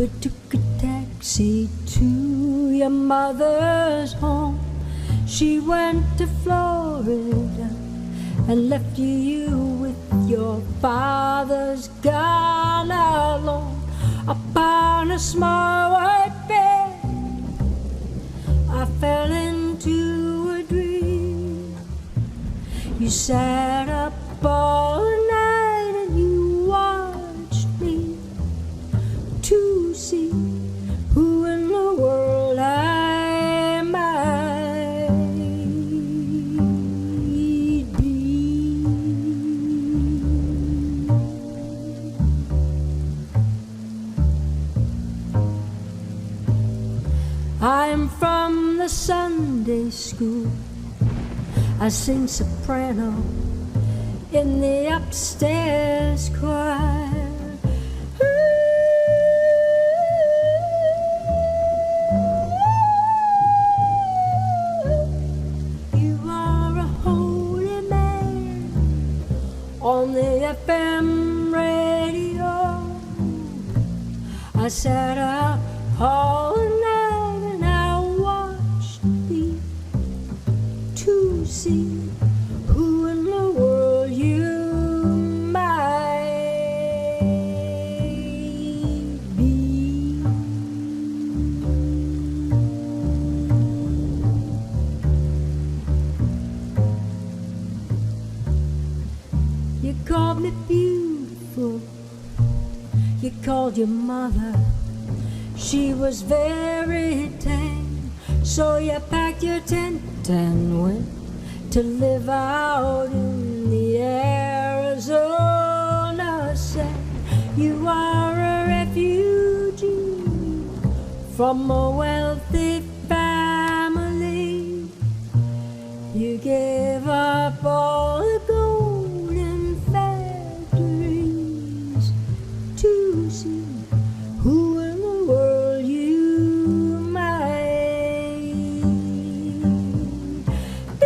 We took a taxi to your mother's home. She went to Florida and left you with your father's gun alone. Upon a small white bed, I fell into a dream. You sat up all night and you watched me to see who in the world I might be. I am from the Sunday school. I sing soprano in the upstairs choir. You are a holy man on the FM radio. I sat up all night and I watched thee to see who in the world you might be. You called me beautiful. You called your mother. She was very tame. So you packed your tent and went to live out in the Arizona sand. You are a refugee from a wealthy family. You gave up all the golden factories to see who in the world you might be.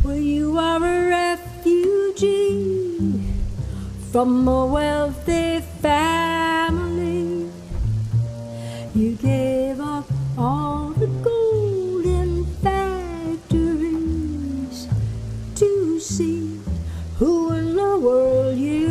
Well, you are a refugee from a wealthy family. You gave up all the golden factories to see who in the world you